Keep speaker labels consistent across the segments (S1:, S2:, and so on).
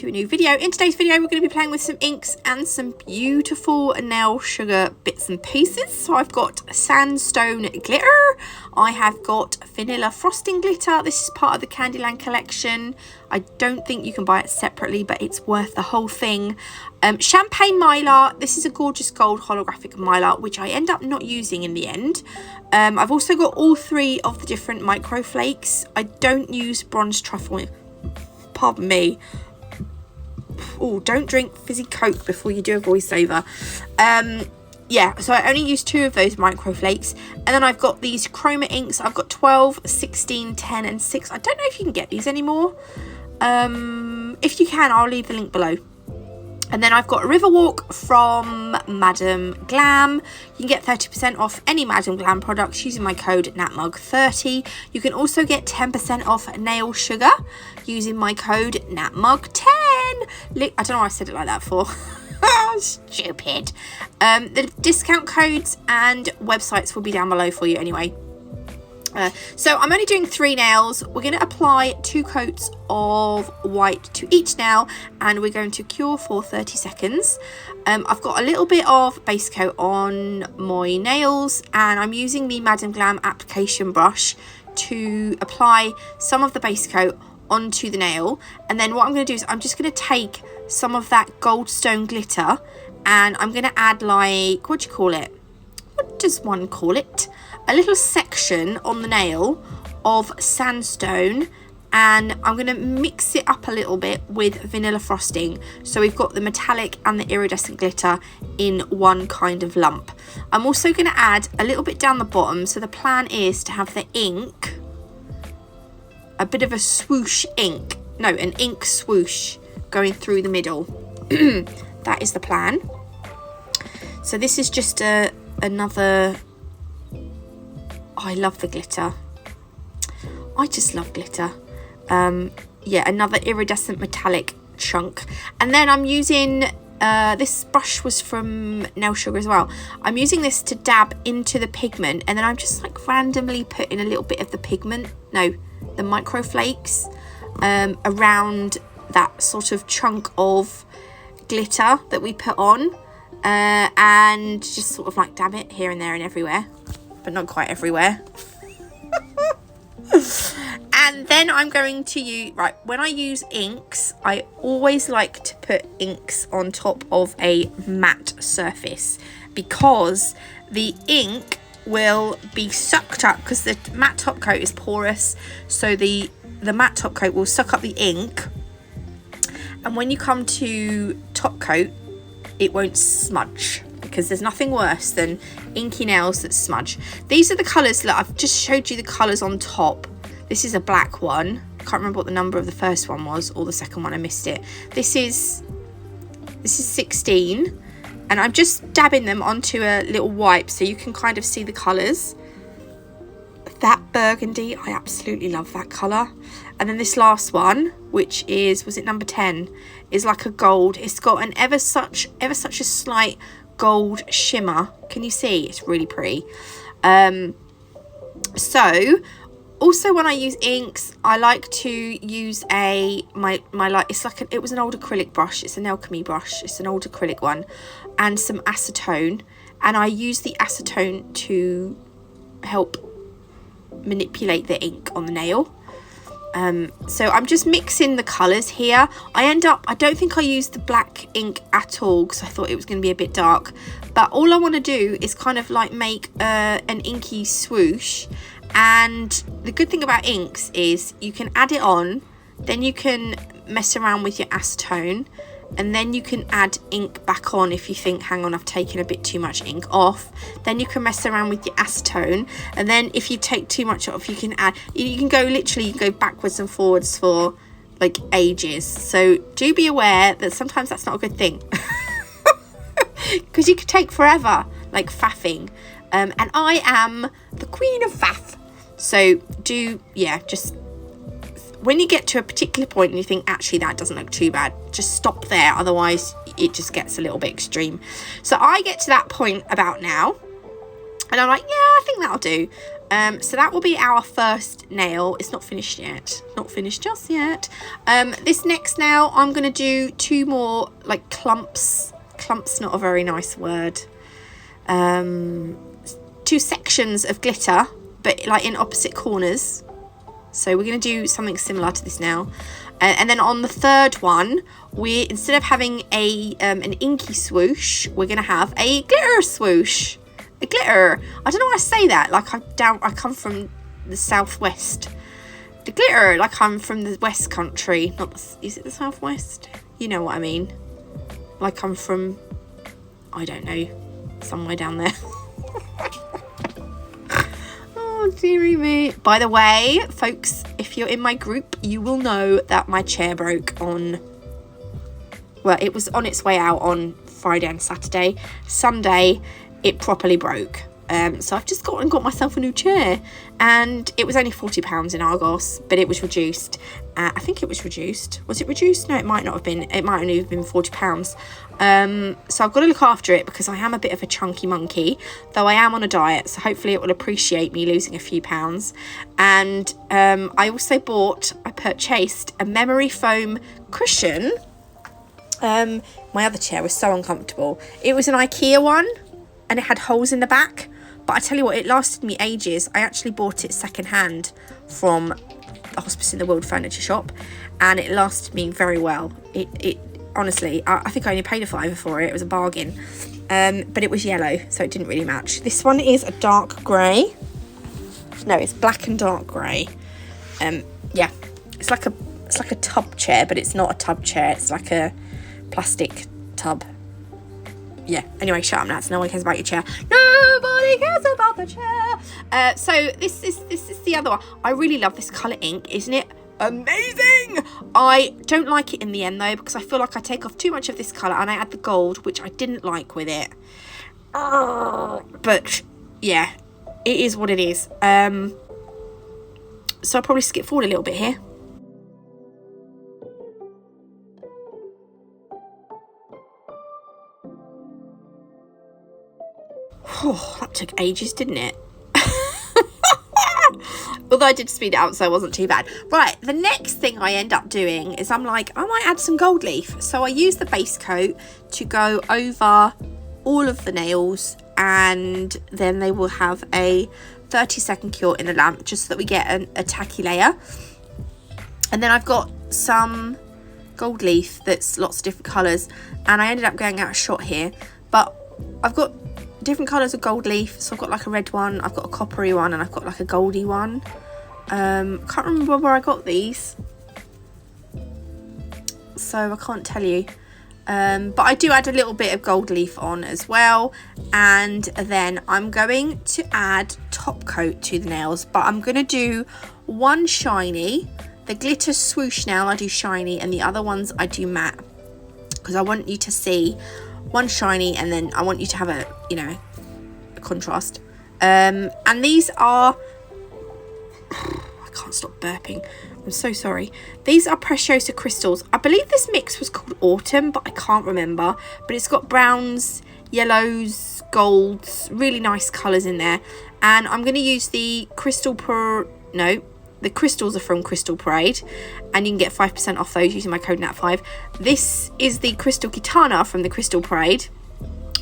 S1: to a new video. In today's video, we're going to be playing with some inks and some beautiful nail sugar bits and pieces. So I've got sandstone glitter. I have got vanilla frosting glitter. This is part of the Candyland collection. I don't think you can buy it separately, but it's worth the whole thing. Champagne mylar. This is a gorgeous gold holographic mylar, which I end up not using in the end. I've also got all three of the different micro flakes. I don't use bronze truffle. Pardon me. Oh, don't drink fizzy Coke before you do a voiceover. Yeah, so I only use two of those micro flakes. And then I've got these chroma inks. I've got 12, 16, 10 and 6. I don't know if you can get these anymore. If you can, I'll leave the link below. And then I've got Riverwalk from Madam Glam. You can get 30% off any Madam Glam products using my code NATMUG30. You can also get 10% off nail sugar using my code NATMUG10. I don't know why I said it like that for. Stupid. The discount codes and websites will be down below for you anyway. So I'm only doing 3 nails. We're going to apply 2 coats of white to each nail and we're going to cure for 30 seconds. I've got a little bit of base coat on my nails and I'm using the Madam Glam application brush to apply some of the base coat onto the nail. And then what I'm going to do is I'm just going to take some of that goldstone glitter and I'm going to add, like, what do you call it? What does one call it? A little section on the nail of sandstone, and I'm going to mix it up a little bit with vanilla frosting, so we've got the metallic and the iridescent glitter in one kind of lump. I'm also going to add a little bit down the bottom, so the plan is to have the ink, a bit of a swoosh ink, no, an ink swoosh going through the middle. That is the plan. So this is just another. I love the glitter. I just love glitter. Yeah, another iridescent metallic chunk. And then I'm using, this brush was from Nail Sugar as well. I'm using this to dab into the pigment. And then I'm just like randomly putting a little bit of the pigment, no, the micro flakes, around that sort of chunk of glitter that we put on. And just sort of like dab it here and there and everywhere. But not quite everywhere. And then I'm going to use, right, when I use inks, I always like to put inks on top of a matte surface because the ink will be sucked up, because the matte top coat is porous, so the matte top coat will suck up the ink, and when you come to top coat it won't smudge, because there's nothing worse than inky nails that smudge. These are the colours that I've just showed you, the colours on top. This is a black one. I can't remember what the number of the first one was, or the second one, I missed it. This is 16, and I'm just dabbing them onto a little wipe so you can kind of see the colours. That burgundy, I absolutely love that colour. And then this last one, which is, was it number 10, is like a gold. It's got an ever such a slight gold shimmer. Can you see? It's really pretty. So also when I use inks, I like to use my it's like it was an old acrylic brush. It's an alchemy brush. It's an old acrylic one, and some acetone, and I use the acetone to help manipulate the ink on the nail. So I'm just mixing the colours here. I don't think I used the black ink at all because I thought it was going to be a bit dark, but all I want to do is kind of like make an inky swoosh. And the good thing about inks is you can add it on, then you can mess around with your acetone, and then you can add ink back on if you think, hang on, I've taken a bit too much ink off. Then you can mess around with your acetone, and then if you take too much off, you can add, you can go literally, you can go backwards and forwards for like ages. So do be aware that sometimes that's not a good thing, because you could take forever, like faffing. And I am the queen of faff. So just when you get to a particular point and you think, actually, that doesn't look too bad, just stop there. Otherwise, it just gets a little bit extreme. So I get to that point about now. And I'm like, yeah, I think that'll do. So that will be our first nail. It's not finished yet. Not finished just yet. This next nail, I'm going to do 2 more, like, clumps. Clumps, not a very nice word. 2 sections of glitter, but, like, in opposite corners. So we're going to do something similar to this now. And then on the third one, instead of having an inky swoosh, we're going to have a glitter swoosh. A glitter. I don't know why I say that. Like I come from the southwest. The glitter, like I'm from the west country. Is it the southwest? You know what I mean. Like I'm from, I don't know, somewhere down there. Oh, dearie me. By the way, folks, if you're in my group, you will know that my chair broke on, well, it was on its way out on Friday and Saturday. Sunday, it properly broke. So I've just got myself a new chair, and it was only £40 in Argos, but it was reduced. I think it was reduced. Was it reduced? No, it might not have been. It might only have been £40. So I've got to look after it because I am a bit of a chunky monkey, though I am on a diet. So hopefully it will appreciate me losing a few pounds. And I purchased a memory foam cushion. My other chair was so uncomfortable. It was an IKEA one, and it had holes in the back. But I tell you what, it lasted me ages. I actually bought it secondhand from the Hospice in the World furniture shop, and it lasted me very well. It honestly, I think I only paid £5 for it. It was a bargain. But it was yellow, so it didn't really match. This one is a dark grey. No, it's black and dark grey. Yeah, it's like a tub chair, but it's not a tub chair. It's like a plastic tub. Yeah, anyway, shut up, Nats. No one cares about your chair. Nobody cares about the chair. So this is the other one. I really love this colour ink. Isn't it amazing? I don't like it in the end, though, because I feel like I take off too much of this colour and I add the gold, which I didn't like with it. But, yeah, it is what it is. So I'll probably skip forward a little bit here. Oh, that took ages, didn't it? Although I did speed it up, so it wasn't too bad. Right, the next thing I end up doing is I'm like, I might add some gold leaf. So I use the base coat to go over all of the nails, and then they will have a 30-second cure in the lamp, just so that we get a tacky layer. And then I've got some gold leaf that's lots of different colours, and I ended up going out of shot here. But I've got different colours of gold leaf. So I've got like a red one, I've got a coppery one, and I've got like a goldy one. Can't remember where I got these, so I can't tell you. But I do add a little bit of gold leaf on as well. And then I'm going to add top coat to the nails, but I'm going to do one shiny. The glitter swoosh nail I do shiny, and the other ones I do matte, because I want you to see one shiny, and then I want you to have a, you know, a contrast. And these are, I can't stop burping, I'm so sorry. These are Preciosa crystals. I believe this mix was called Autumn, but I can't remember. But it's got browns, yellows, golds, really nice colours in there. And I'm going to use the the crystals are from Crystal Parade, and you can get 5% off those using my code NAT5. This is the Crystal Gitana from the Crystal Parade.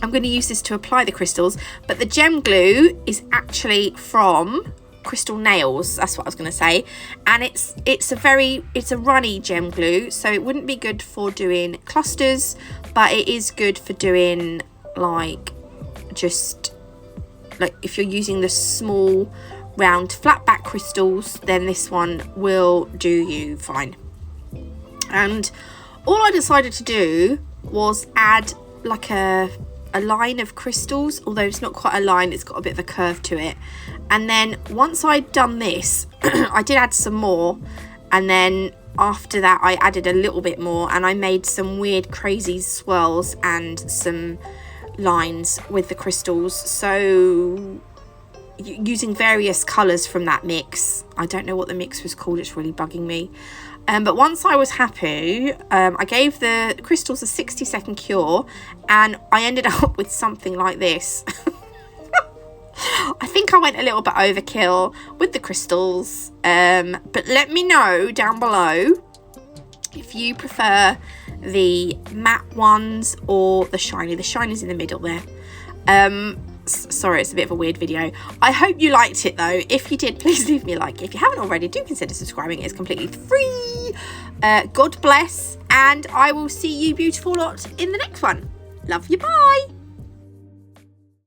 S1: I'm going to use this to apply the crystals, but the gem glue is actually from Crystal Nails. That's what I was going to say. And it's a runny gem glue, so it wouldn't be good for doing clusters, but it is good for doing like just like if you're using the small round flat back crystals, then this one will do you fine. And all I decided to do was add like a line of crystals, although it's not quite a line, it's got a bit of a curve to it. And then once I'd done this, I did add some more, and then after that I added a little bit more, and I made some weird crazy swirls and some lines with the crystals. So using various colours from that mix. I don't know what the mix was called, it's really bugging me. But once I was happy, I gave the crystals a 60-second cure, and I ended up with something like this. I think I went a little bit overkill with the crystals, but let me know down below if you prefer the matte ones or the shiny. The shiny's in the middle there. Sorry, it's a bit of a weird video. I hope you liked it though. If you did, please leave me a like. If you haven't already, do consider subscribing. It's completely free. God bless, and I will see you beautiful lot in the next one. Love you, bye.